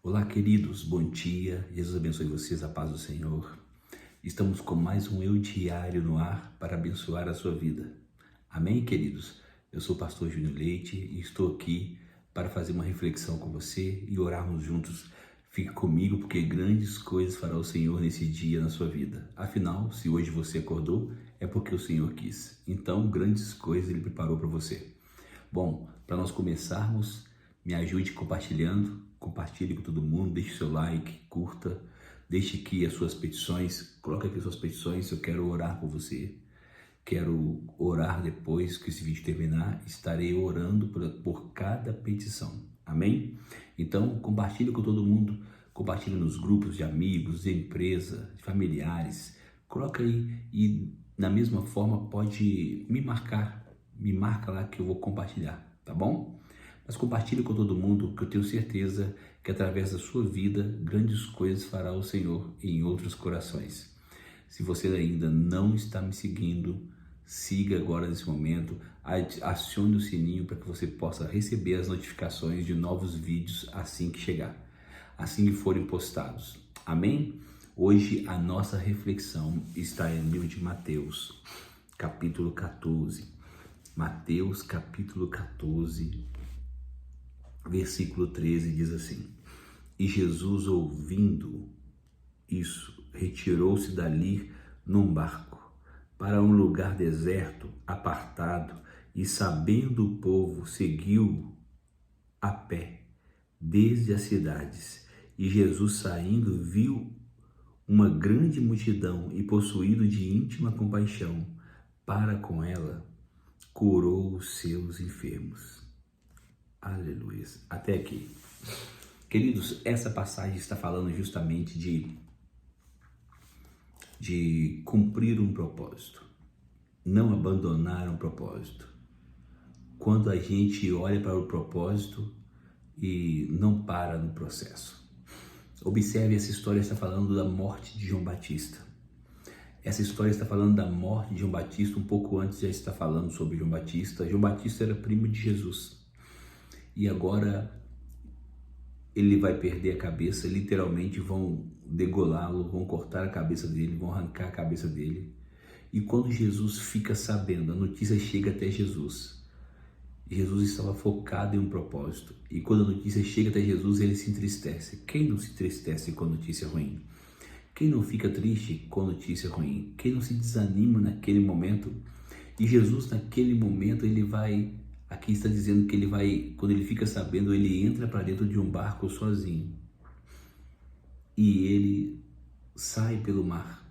Olá, queridos, bom dia. Jesus abençoe vocês, a paz do Senhor. Estamos com mais um Eu Diário no ar para abençoar a sua vida. Amém, queridos? Eu sou o pastor Júnior Leite e estou aqui para fazer uma reflexão com você e orarmos juntos. Fique comigo, porque grandes coisas fará o Senhor nesse dia na sua vida. Afinal, se hoje você acordou, é porque o Senhor quis. Então, grandes coisas Ele preparou para você. Bom, para nós começarmos, me ajude compartilhando, compartilhe com todo mundo, deixe seu like, curta, deixe aqui as suas petições, coloque aqui as suas petições, eu quero orar por você, quero orar depois que esse vídeo terminar, estarei orando por cada petição, amém? Então compartilhe com todo mundo, compartilhe nos grupos de amigos, de empresa, de familiares, coloca aí e da mesma forma pode me marca lá que eu vou compartilhar, tá bom? Mas compartilhe com todo mundo, que eu tenho certeza que através da sua vida, grandes coisas fará o Senhor em outros corações. Se você ainda não está me seguindo, siga agora nesse momento, acione o sininho para que você possa receber as notificações de novos vídeos assim que chegar, assim que forem postados. Amém? Hoje a nossa reflexão está no livro de Mateus, capítulo 14. Mateus, capítulo 14, versículo 13 diz assim: E Jesus, ouvindo isso, retirou-se dali num barco para um lugar deserto, apartado, e sabendo o povo, seguiu a pé desde as cidades. E Jesus, saindo, viu uma grande multidão e, possuído de íntima compaixão para com ela, curou os seus enfermos. Aleluia. Até aqui. Queridos, essa passagem está falando justamente de cumprir um propósito, não abandonar um propósito. Quando a gente olha para o propósito e não para no processo. Observe, essa história está falando da morte de João Batista. Essa história está falando da morte de João Batista, um pouco antes já está falando sobre João Batista. João Batista era primo de Jesus. E agora ele vai perder a cabeça, literalmente vão degolá-lo, vão cortar a cabeça dele, vão arrancar a cabeça dele. E quando Jesus fica sabendo, a notícia chega até Jesus. Jesus estava focado em um propósito. E quando a notícia chega até Jesus, ele se entristece. Quem não se entristece com a notícia ruim? Quem não fica triste com a notícia ruim? Quem não se desanima naquele momento? E Jesus, naquele momento, ele vai... Aqui está dizendo que ele vai, quando ele fica sabendo, ele entra para dentro de um barco sozinho. E ele sai pelo mar.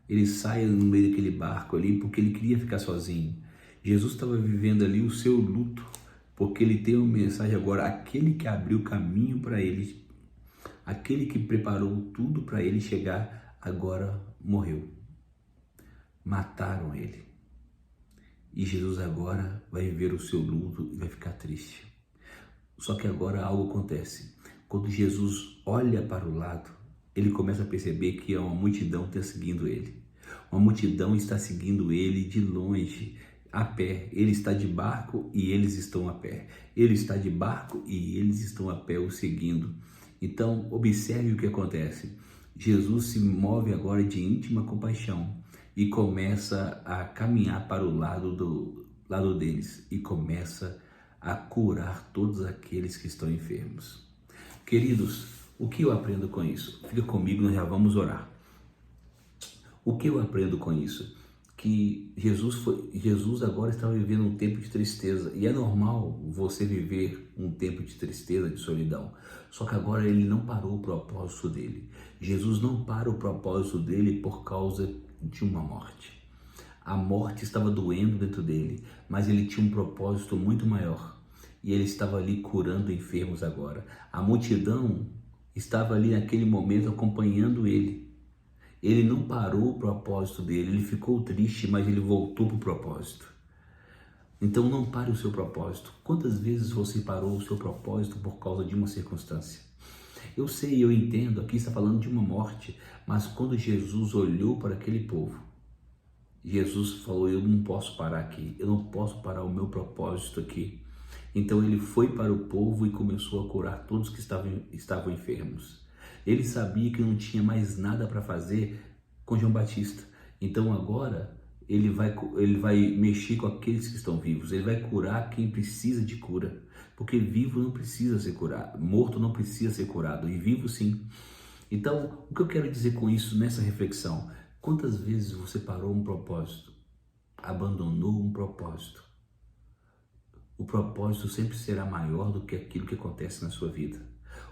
Ele sai no meio daquele barco ali porque ele queria ficar sozinho. Jesus estava vivendo ali o seu luto, porque ele tem uma mensagem agora. Aquele que abriu o caminho para ele, aquele que preparou tudo para ele chegar, agora morreu. Mataram ele. E Jesus agora vai viver o seu luto e vai ficar triste. Só que agora algo acontece. Quando Jesus olha para o lado, ele começa a perceber que uma multidão está seguindo ele. Uma multidão está seguindo ele de longe, a pé. Ele está de barco e eles estão a pé. Ele está de barco e eles estão a pé o seguindo. Então, observe o que acontece. Jesus se move agora de íntima compaixão e começa a caminhar para o lado deles e começa a curar todos aqueles que estão enfermos. Queridos, o que eu aprendo com isso? Fica comigo, nós já vamos orar. O que eu aprendo com isso? Que Jesus agora estava vivendo um tempo de tristeza, e é normal você viver um tempo de tristeza, de solidão. Só que agora ele não parou o propósito dele. Jesus não para o propósito dele por causa de uma morte. A morte estava doendo dentro dele, mas ele tinha um propósito muito maior. E ele estava ali curando enfermos agora. A multidão estava ali naquele momento acompanhando ele. Ele não parou o propósito dele, ele ficou triste, mas ele voltou para o propósito. Então não pare o seu propósito. Quantas vezes você parou o seu propósito por causa de uma circunstância? Eu sei, eu entendo, aqui está falando de uma morte, mas quando Jesus olhou para aquele povo, Jesus falou: eu não posso parar aqui, eu não posso parar o meu propósito aqui. Então ele foi para o povo e começou a curar todos que estavam enfermos. Ele sabia que não tinha mais nada para fazer com João Batista. Então agora ele vai mexer com aqueles que estão vivos. Ele vai curar quem precisa de cura. Porque vivo não precisa ser curado, morto não precisa ser curado, e vivo sim. Então, o que eu quero dizer com isso nessa reflexão? Quantas vezes você parou um propósito, abandonou um propósito? O propósito sempre será maior do que aquilo que acontece na sua vida.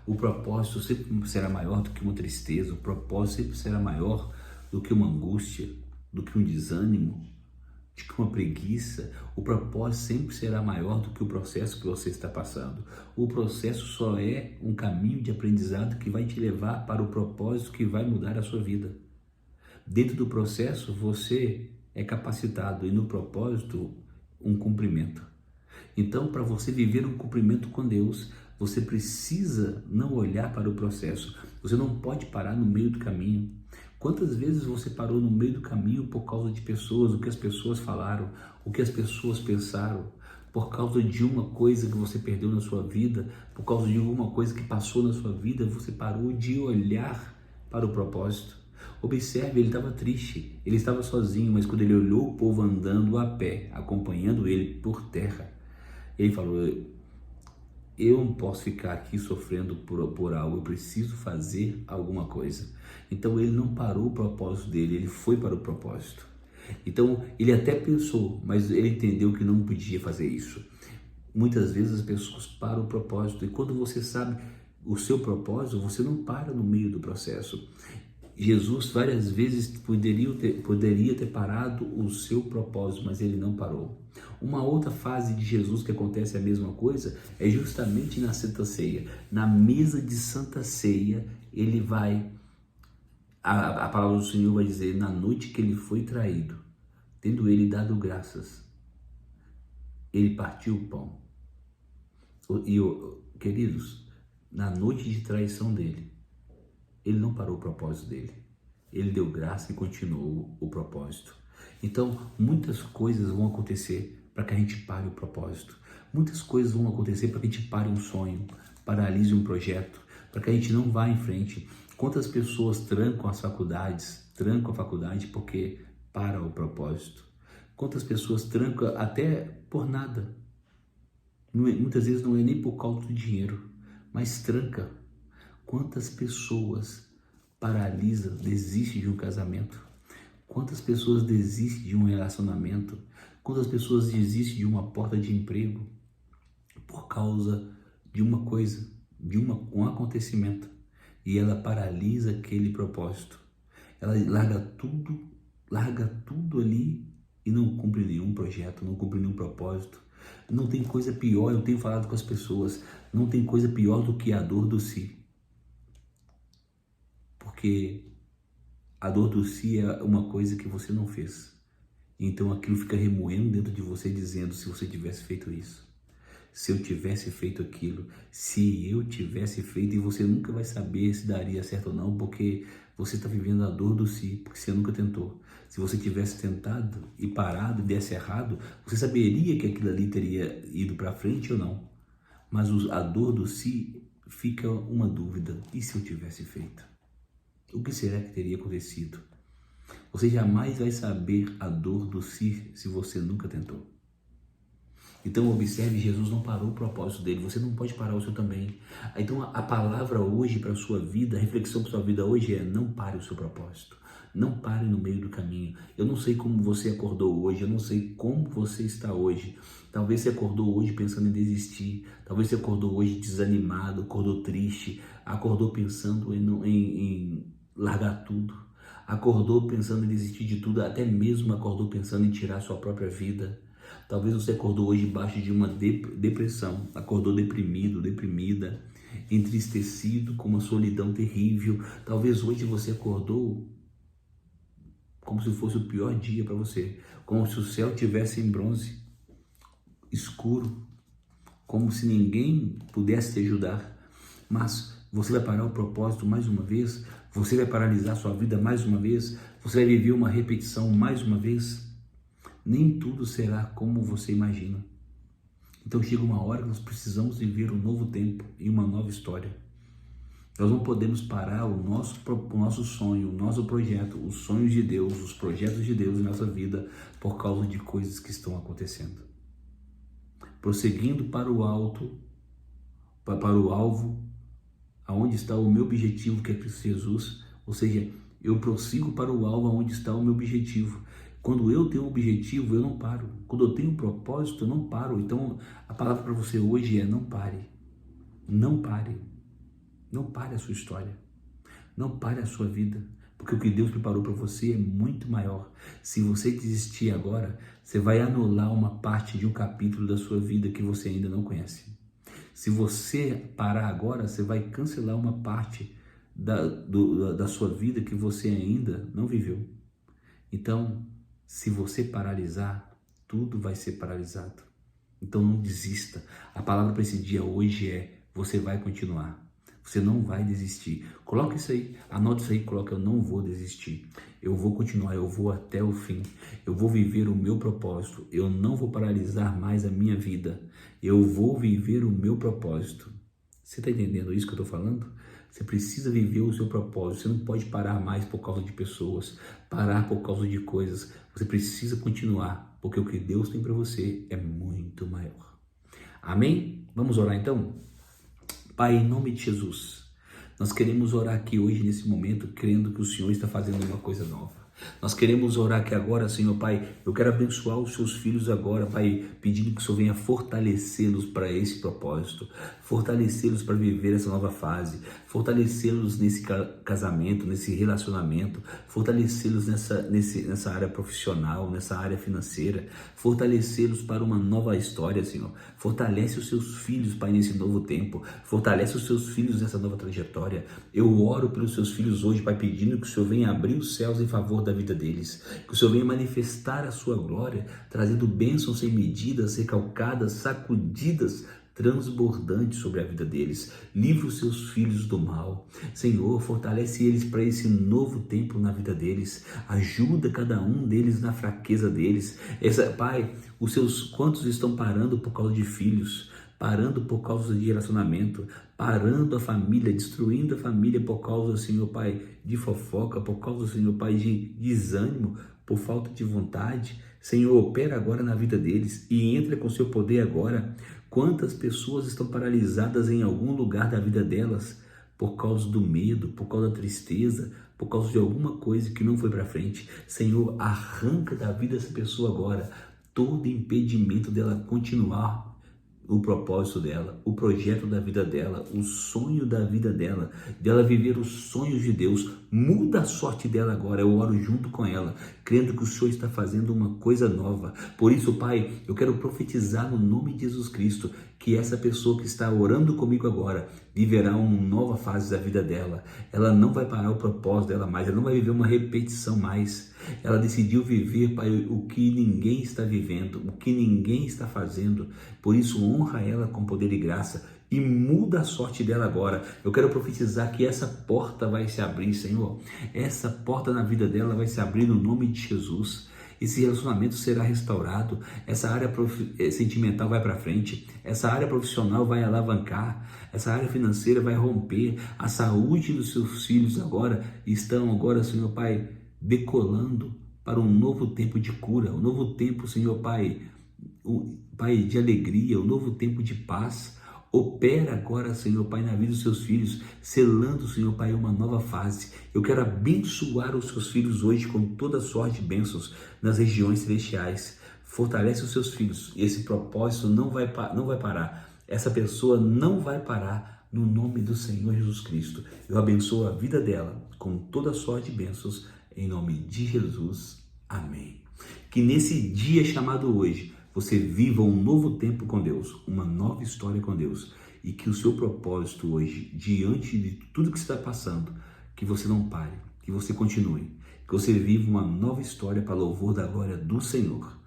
O propósito sempre será maior do que uma tristeza, o propósito sempre será maior do que uma angústia, do que um desânimo, do que uma preguiça. O propósito sempre será maior do que o processo que você está passando. O processo só é um caminho de aprendizado que vai te levar para o propósito que vai mudar a sua vida. Dentro do processo você é capacitado e no propósito um cumprimento. Então, para você viver um cumprimento com Deus, você precisa não olhar para o processo. Você não pode parar no meio do caminho. Quantas vezes você parou no meio do caminho por causa de pessoas, o que as pessoas falaram, o que as pessoas pensaram, por causa de uma coisa que você perdeu na sua vida, por causa de alguma coisa que passou na sua vida, você parou de olhar para o propósito. Observe, ele estava triste, ele estava sozinho, mas quando ele olhou o povo andando a pé, acompanhando ele por terra, ele falou: eu não posso ficar aqui sofrendo por algo, eu preciso fazer alguma coisa. Então ele não parou o propósito dele, ele foi para o propósito. Então ele até pensou, mas ele entendeu que não podia fazer isso. Muitas vezes as pessoas param o propósito, e quando você sabe o seu propósito, você não para no meio do processo. Jesus várias vezes poderia ter parado o seu propósito, mas ele não parou. Uma outra fase de Jesus que acontece a mesma coisa é justamente na Santa Ceia. Na mesa de Santa Ceia, ele vai, a palavra do Senhor vai dizer, na noite que ele foi traído, tendo ele dado graças, ele partiu o pão. E, queridos, na noite de traição dele, ele não parou o propósito dele. Ele deu graça e continuou o propósito. Então, muitas coisas vão acontecer para que a gente pare o propósito. Muitas coisas vão acontecer para que a gente pare um sonho, paralise um projeto, para que a gente não vá em frente. Quantas pessoas trancam as faculdades, trancam a faculdade porque para o propósito? Quantas pessoas trancam até por nada? Muitas vezes não é nem por causa do dinheiro, mas tranca. Quantas pessoas paralisam, desistem de um casamento? Quantas pessoas desistem de um relacionamento? Quantas pessoas desistem de uma porta de emprego por causa de uma coisa, de um acontecimento? E ela paralisa aquele propósito. Ela larga tudo ali e não cumpre nenhum projeto, não cumpre nenhum propósito. Não tem coisa pior, eu tenho falado com as pessoas, não tem coisa pior do que a dor do si. Porque a dor do si é uma coisa que você não fez. Então aquilo fica remoendo dentro de você, dizendo: se você tivesse feito isso, se eu tivesse feito aquilo, se eu tivesse feito, e você nunca vai saber se daria certo ou não, porque você está vivendo a dor do si, porque você nunca tentou. Se você tivesse tentado e parado e desse errado, você saberia que aquilo ali teria ido para frente ou não. Mas a dor do si fica uma dúvida: e se eu tivesse feito? O que será que teria acontecido? Você jamais vai saber a dor do si se você nunca tentou. Então observe, Jesus não parou o propósito dele, você não pode parar o seu também. Então a palavra hoje para a sua vida, a reflexão para a sua vida hoje é: não pare o seu propósito. Não pare no meio do caminho. Eu não sei como você acordou hoje, eu não sei como você está hoje. Talvez você acordou hoje pensando em desistir, talvez você acordou hoje desanimado, acordou triste, acordou pensando em largar tudo, acordou pensando em desistir de tudo, até mesmo acordou pensando em tirar sua própria vida. Talvez você acordou hoje embaixo de uma depressão, acordou deprimido, deprimida, entristecido, com uma solidão terrível. Talvez hoje você acordou como se fosse o pior dia para você, como se o céu tivesse em bronze, escuro, como se ninguém pudesse te ajudar. Mas você vai parar o propósito mais uma vez, você vai paralisar sua vida mais uma vez, você vai viver uma repetição mais uma vez. Nem tudo será como você imagina. Então chega uma hora que nós precisamos viver um novo tempo e uma nova história. Nós não podemos parar o nosso sonho, o nosso projeto, os sonhos de Deus, os projetos de Deus em nossa vida por causa de coisas que estão acontecendo. Prosseguindo para o alto, para o alvo, aonde está o meu objetivo, que é Cristo Jesus, ou seja, eu prossigo para o alvo aonde está o meu objetivo. Quando eu tenho um objetivo, eu não paro. Quando eu tenho um propósito, eu não paro. Então, a palavra para você hoje é: não pare. Não pare. Não pare a sua história. Não pare a sua vida. Porque o que Deus preparou para você é muito maior. Se você desistir agora, você vai anular uma parte de um capítulo da sua vida que você ainda não conhece. Se você parar agora, você vai cancelar uma parte da sua vida que você ainda não viveu. Então, se você paralisar, tudo vai ser paralisado. Então não desista. A palavra para esse dia hoje é: você vai continuar. Você não vai desistir. Coloca isso aí, anota isso aí, coloca: eu não vou desistir. Eu vou continuar, eu vou até o fim. Eu vou viver o meu propósito. Eu não vou paralisar mais a minha vida. Eu vou viver o meu propósito. Você está entendendo isso que eu estou falando? Você precisa viver o seu propósito. Você não pode parar mais por causa de pessoas, parar por causa de coisas. Você precisa continuar, porque o que Deus tem para você é muito maior. Amém? Vamos orar então? Pai, em nome de Jesus, nós queremos orar aqui hoje, nesse momento, crendo que o Senhor está fazendo uma coisa nova. Nós queremos orar aqui agora, Senhor Pai. Eu quero abençoar os seus filhos agora, Pai, pedindo que o Senhor venha fortalecê-los para esse propósito, fortalecê-los para viver essa nova fase, fortalecê-los nesse casamento, nesse relacionamento, fortalecê-los nessa área profissional, nessa área financeira, fortalecê-los para uma nova história, Senhor. Fortalece os seus filhos, Pai, nesse novo tempo, fortalece os seus filhos nessa nova trajetória. Eu oro pelos seus filhos hoje, Pai, pedindo que o Senhor venha abrir os céus em favor da vida deles, que o Senhor venha manifestar a sua glória, trazendo bênçãos sem medidas, recalcadas, sacudidas, transbordantes sobre a vida deles. Livra os seus filhos do mal. Senhor, fortalece eles para esse novo tempo na vida deles. Ajuda cada um deles na fraqueza deles. Pai, quantos estão parando por causa de filhos, parando por causa de relacionamento, parando a família, destruindo a família por causa, Senhor Pai, de fofoca, por causa, Senhor Pai, de desânimo, por falta de vontade. Senhor, opera agora na vida deles e entra com seu poder agora. Quantas pessoas estão paralisadas em algum lugar da vida delas por causa do medo, por causa da tristeza, por causa de alguma coisa que não foi para frente. Senhor, arranca da vida dessa pessoa agora todo impedimento dela continuar o propósito dela, o projeto da vida dela, o sonho da vida dela, dela viver os sonhos de Deus. Muda a sorte dela agora. Eu oro junto com ela, crendo que o Senhor está fazendo uma coisa nova. Por isso, Pai, eu quero profetizar no nome de Jesus Cristo que essa pessoa que está orando comigo agora viverá uma nova fase da vida dela. Ela não vai parar o propósito dela mais, ela não vai viver uma repetição mais. Ela decidiu viver, Pai, o que ninguém está vivendo, o que ninguém está fazendo. Por isso, honra ela com poder e graça e muda a sorte dela agora. Eu quero profetizar que essa porta vai se abrir, Senhor. Essa porta na vida dela vai se abrir no nome de Jesus. Esse relacionamento será restaurado, essa área sentimental vai para frente, essa área profissional vai alavancar, essa área financeira vai romper, a saúde dos seus filhos estão, Senhor Pai, decolando para um novo tempo de cura, um novo tempo, Senhor Pai, Pai, de alegria, um novo tempo de paz. Opera agora, Senhor Pai, na vida dos seus filhos, selando, Senhor Pai, uma nova fase. Eu quero abençoar os seus filhos hoje com toda sorte de bênçãos nas regiões celestiais. Fortalece os seus filhos e esse propósito não vai parar. Essa pessoa não vai parar no nome do Senhor Jesus Cristo. Eu abençoo a vida dela com toda sorte de bênçãos em nome de Jesus. Amém. Que nesse dia chamado hoje, você viva um novo tempo com Deus, uma nova história com Deus, e que o seu propósito hoje, diante de tudo que você está passando, que você não pare, que você continue, que você viva uma nova história para louvor da glória do Senhor.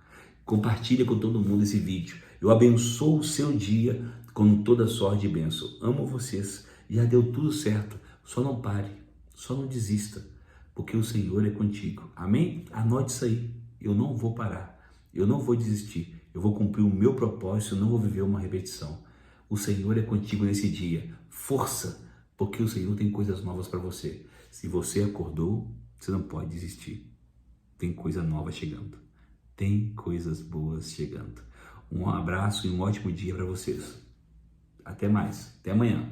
Compartilha com todo mundo esse vídeo. Eu abençoo o seu dia com toda sorte de bênção. Amo vocês. Já deu tudo certo. Só não pare, só não desista, porque o Senhor é contigo. Amém? Anote isso aí. Eu não vou parar. Eu não vou desistir. Eu vou cumprir o meu propósito, não vou viver uma repetição. O Senhor é contigo nesse dia. Força, porque o Senhor tem coisas novas para você. Se você acordou, você não pode desistir. Tem coisa nova chegando. Tem coisas boas chegando. Um abraço e um ótimo dia para vocês. Até mais. Até amanhã.